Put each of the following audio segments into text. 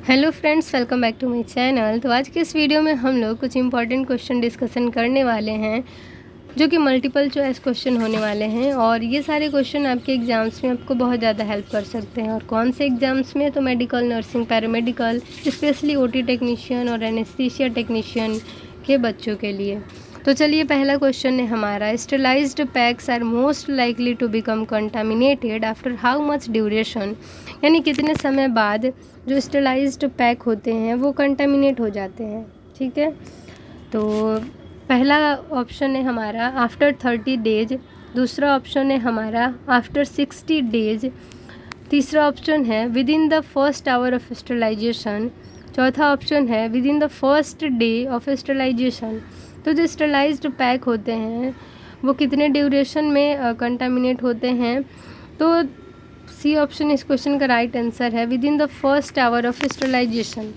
Hello friends, welcome back to my channel. तो आज के इस वीडियो में हम लोग कुछ इंपॉर्टेंट क्वेश्चन डिस्कशन करने वाले हैं जो कि मल्टीपल चॉइस क्वेश्चन होने वाले हैं। और ये सारे क्वेश्चन आपके एग्ज़ाम्स में आपको बहुत ज़्यादा हेल्प कर सकते हैं। और कौन से एग्ज़ाम्स में? तो medical, nursing, paramedical, specially OT technician और एनेस्थीसिया टेक्नीशियन के बच्चों के लिए। तो चलिए, पहला क्वेश्चन है हमारा, sterilized packs are most likely to become contaminated after how much duration. यानी कितने समय बाद जो स्टेलाइज्ड पैक होते हैं वो कंटामिनेट हो जाते हैं। ठीक है, तो पहला ऑप्शन है हमारा आफ्टर 30 डेज, दूसरा ऑप्शन है हमारा आफ्टर 60 डेज, तीसरा ऑप्शन है with in the first hour of sterilisation, चौथा ऑप्शन है with in the first day of sterilisation. तो जो स्टेलाइज्ड पैक होते हैं वो कितने ड्यूरेशन में कंटामिनेट होते हैं? तो सी ऑप्शन इस क्वेश्चन का राइट आंसर है, with in the first hour of sterilisation.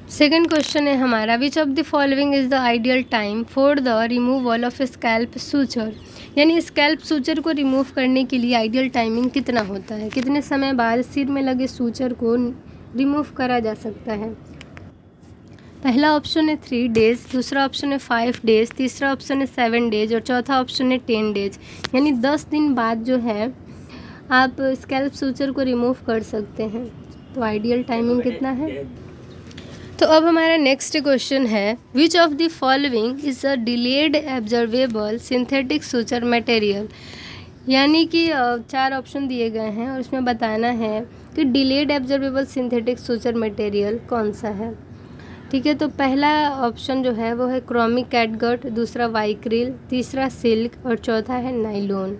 Second question है हमारा, विच of the following is the ideal time for the removal of scalp suture. यानी स्कैल्प सूचर को रिमूव करने के लिए आइडियल टाइमिंग कितना होता है, कितने समय बाद सिर में लगे सूचर को रिमूव करा जा सकता है? पहला ऑप्शन है 3 डेज़, दूसरा ऑप्शन है 5 डेज़, तीसरा ऑप्शन है 7 डेज़ और चौथा ऑप्शन है 10 डेज़। यानी 10 दिन बाद जो है आप स्कैल्प सूचर को रिमूव कर सकते हैं। तो आइडियल टाइमिंग कितना है? तो अब हमारा नेक्स्ट क्वेश्चन है, which of the following is a delayed absorbable synthetic suture material. यानी कि 4 ऑप्शन दिए गए हैं और उसमें बताना है कि delayed absorbable synthetic suture material कौन सा है। ठीक है, तो पहला ऑप्शन जो है वो है क्रोमिक कैटगट, दूसरा वाइक्रिल, तीसरा सिल्क और चौथा है नाइलॉन।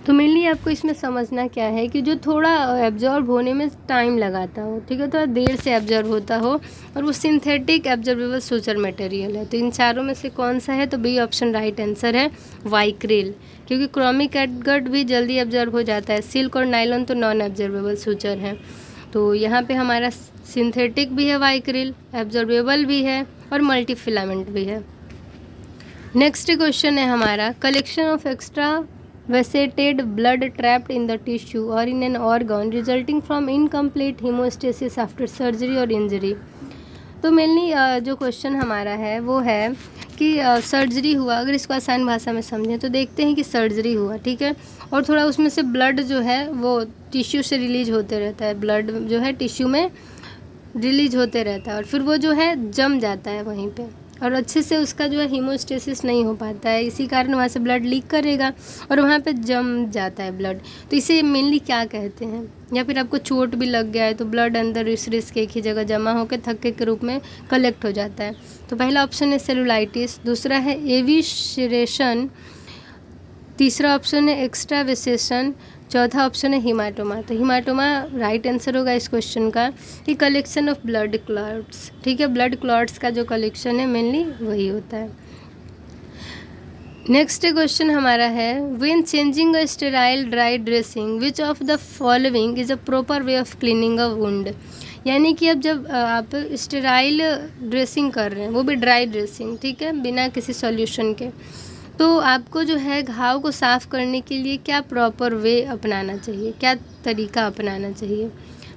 तो मेनली आपको इसमें समझना क्या है कि जो थोड़ा एब्जॉर्ब होने में टाइम लगाता हो, ठीक है, तो देर से एब्जॉर्ब होता हो और वो सिंथेटिक एब्जॉर्बेबल सूचर मटेरियल है। तो इन चारों में से कौन सा है? तो बी ऑप्शन राइट आंसर है, वाइक्रिल। क्योंकि क्रोमिक कैटगट भी जल्दी एब्जॉर्ब हो जाता है, सिल्क और नाइलॉन तो नॉन एब्जॉर्बेबल सूचर हैं। तो यहाँ पे हमारा सिंथेटिक भी है वाइक्रिल, एब्जॉर्बेबल भी है और मल्टी फिलामेंट भी है। नेक्स्ट क्वेश्चन है हमारा, collection of extravasated blood trapped in the tissue or in an organ resulting from incomplete hemostasis after surgery or injury. तो मेनली जो क्वेश्चन हमारा है वो है कि सर्जरी हुआ, अगर इसको आसान भाषा में समझें तो देखते हैं कि सर्जरी हुआ, ठीक है, और थोड़ा उसमें से ब्लड जो है वो टिश्यू से रिलीज होते रहता है, ब्लड जो है टिश्यू में रिलीज होते रहता है और फिर वो जो है जम जाता है वहीं पे और अच्छे से उसका जो है हीमोस्टेसिस नहीं हो पाता है, इसी कारण वहाँ से ब्लड लीक करेगा और वहाँ पे जम जाता है ब्लड। तो इसे मेनली क्या कहते हैं? या फिर आपको चोट भी लग गया है तो ब्लड अंदर इस रिस्क एक ही जगह जमा होकर थक्के के रूप में कलेक्ट हो जाता है। तो पहला ऑप्शन है सेलुलाइटिस, दूसरा है एविशरेशन, तीसरा ऑप्शन है एक्स्ट्रावेसेशन, चौथा ऑप्शन है हिमाटोमा। तो हिमाटोमा राइट आंसर होगा इस क्वेश्चन का कि कलेक्शन ऑफ ब्लड क्लॉट्स। ठीक है, ब्लड क्लॉट्स का जो कलेक्शन है मेनली वही होता है। नेक्स्ट क्वेश्चन हमारा है, when changing a sterile dry dressing which of the following is a proper way of cleaning a wound. यानी कि अब जब आप स्टेराइल ड्रेसिंग कर रहे हैं, वो भी ड्राई ड्रेसिंग, ठीक है, बिना किसी सॉल्यूशन के, तो आपको जो है घाव को साफ़ करने के लिए क्या प्रॉपर वे अपनाना चाहिए, क्या तरीका अपनाना चाहिए?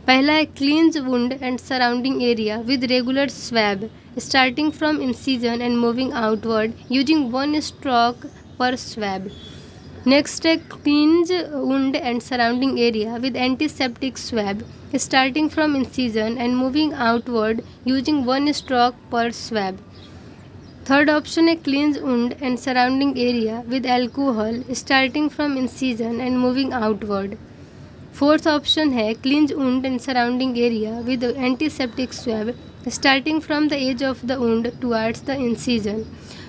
पहला है cleanse wound and surrounding area with regular swab starting from incision and moving outward using 1 stroke per swab. Next है cleanse wound and surrounding area with antiseptic swab starting from incision and moving outward using 1 stroke per swab. Third option है cleanse wound and surrounding area with alcohol starting from incision and moving outward. Fourth option है cleanse wound and surrounding area with antiseptic swab starting from the edge of the wound towards the incision.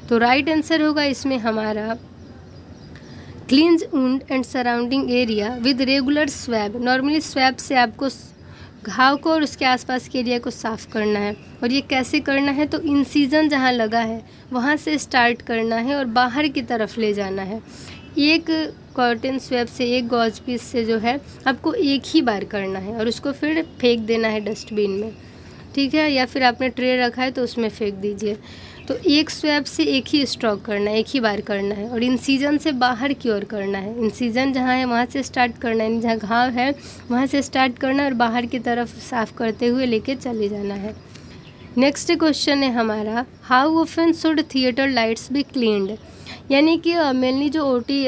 तो right answer होगा इसमें हमारा cleanse wound and surrounding area with regular swab. Normally swab से आपको घाव को और उसके आसपास के एरिया को साफ़ करना है और ये कैसे करना है? तो इंसिजन जहाँ लगा है वहाँ से स्टार्ट करना है और बाहर की तरफ ले जाना है। एक कॉटन स्वैब से, एक गॉज पीस से जो है आपको एक ही बार करना है और उसको फिर फेंक देना है डस्टबिन में, ठीक है, या फिर आपने ट्रे रखा है तो उसमें फेंक दीजिए। तो एक स्वैब से एक ही स्ट्रोक करना है, एक ही बार करना है, और इंसिजन से बाहर की ओर करना है। इंसिजन जहाँ है वहाँ से स्टार्ट करना है, जहाँ घाव है वहाँ से स्टार्ट करना है और बाहर की तरफ साफ़ करते हुए लेके चले जाना है। नेक्स्ट क्वेश्चन है हमारा, how often should theatre lights be cleaned. यानी कि मेनली जो ओटी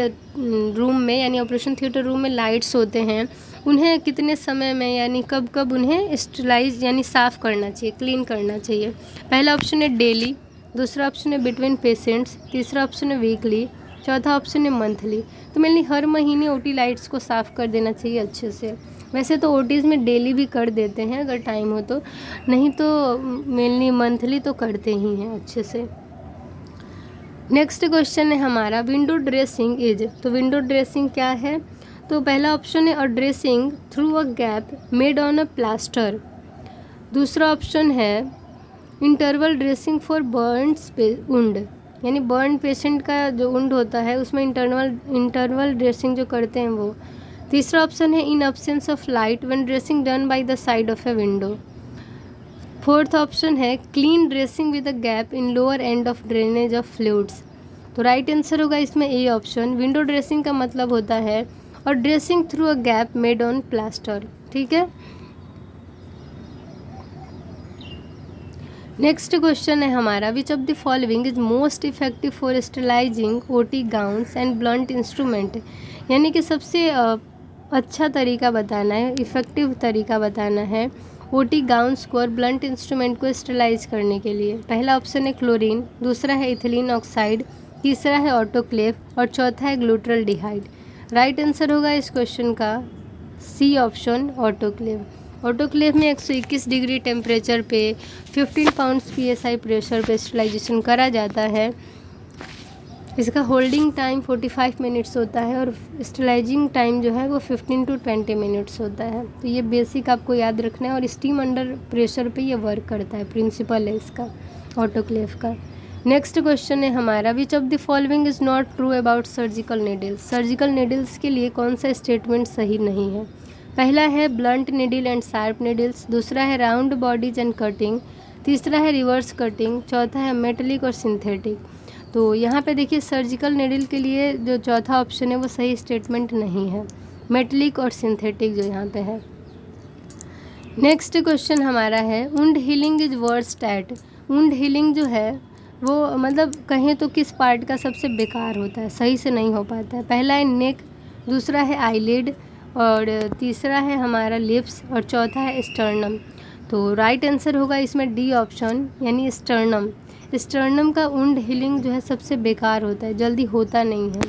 रूम में यानी ऑपरेशन थिएटर रूम में लाइट्स होते हैं उन्हें कितने समय में यानी कब कब उन्हें स्टरलाइज यानी साफ़ करना चाहिए, क्लीन करना चाहिए। पहला ऑप्शन है डेली, दूसरा ऑप्शन है बिटवीन पेशेंट्स, तीसरा ऑप्शन है वीकली, चौथा ऑप्शन है मंथली। तो मेनली हर महीने ओटी लाइट्स को साफ़ कर देना चाहिए अच्छे से। वैसे तो ओटीज़ में डेली भी कर देते हैं अगर टाइम हो तो, नहीं तो मेनली मंथली तो करते ही हैं अच्छे से। नेक्स्ट क्वेश्चन है हमारा, विंडो ड्रेसिंग इज। तो विंडो ड्रेसिंग क्या है? तो पहला ऑप्शन है a dressing through a gap made on a plaster. दूसरा ऑप्शन है interval dressing for Burns wound, यानी बर्न पेशेंट का जो वुंड होता है उसमें इंटरवल ड्रेसिंग जो करते हैं वो। तीसरा ऑप्शन है in absence of light when dressing done by the side of a window. Fourth option है clean dressing with a gap in lower end of drainage of fluids. तो राइट आंसर होगा इसमें ए ऑप्शन। विंडो ड्रेसिंग का मतलब होता है और dressing through a gap made on plaster. ठीक है। नेक्स्ट क्वेश्चन है हमारा, विच of the following is most effective for sterilising OT gowns and blunt instrument. यानी कि सबसे अच्छा तरीका बताना है, इफ़ेक्टिव तरीका बताना है ओटी गाउन्स को और ब्लंट इंस्ट्रूमेंट को स्टरलाइज करने के लिए। पहला ऑप्शन है क्लोरीन, दूसरा है इथिलीन ऑक्साइड, तीसरा है ऑटोक्लेव और चौथा है ग्लूटरल्डिहाइड। राइट आंसर होगा इस क्वेश्चन का सी ऑप्शन ऑटोक्लेव। ऑटोक्लेव में 121 डिग्री टेम्परेचर पे 15 पाउंड्स PSI प्रेशर पे स्टरलाइजेशन करा जाता है। इसका होल्डिंग टाइम 45 मिनट्स होता है और स्टरलाइजिंग टाइम जो है वो 15 to 20 मिनट्स होता है। तो ये बेसिक आपको याद रखना है और स्टीम अंडर प्रेशर पे ये वर्क करता है, प्रिंसिपल है इसका ऑटोक्लेव का। नेक्स्ट क्वेश्चन है हमारा, विच of the following is not true about surgical needles. Surgical needles के लिए कौन सा स्टेटमेंट सही नहीं है? पहला है blunt needle and sharp needles, दूसरा है राउंड बॉडीज एंड कटिंग, तीसरा है रिवर्स कटिंग, चौथा है मेटेलिक और सिंथेटिक। तो यहाँ पे देखिए सर्जिकल नीडल के लिए जो चौथा ऑप्शन है वो सही स्टेटमेंट नहीं है, मेटेलिक और सिंथेटिक जो यहाँ पे है। नेक्स्ट क्वेश्चन हमारा है, wound healing is worst at. Wound healing जो है वो मतलब कहें तो किस पार्ट का सबसे बेकार होता है, सही से नहीं हो पाता है? पहला है नेक, दूसरा है आईलिड और तीसरा है हमारा लिप्स और चौथा है स्टर्नम। तो राइट आंसर होगा इसमें डी ऑप्शन यानी स्टर्नम। स्टर्नम का वुंड हीलिंग जो है सबसे बेकार होता है, जल्दी होता नहीं है।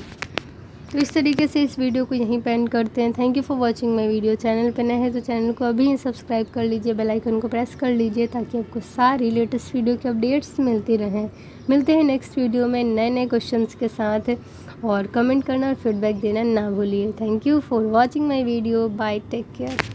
तो इस तरीके से इस वीडियो को यहीं पे एंड करते हैं। Thank you for watching my video. Channel पे नए हैं तो चैनल को अभी ही सब्सक्राइब कर लीजिए, बेल आइकन को प्रेस कर लीजिए ताकि आपको सारी लेटेस्ट वीडियो की अपडेट्स मिलती रहें। मिलते हैं नेक्स्ट वीडियो में नए नए क्वेश्चंस के साथ, और कमेंट करना और फीडबैक देना ना भूलिए। Thank you for watching my video. Bye, take care.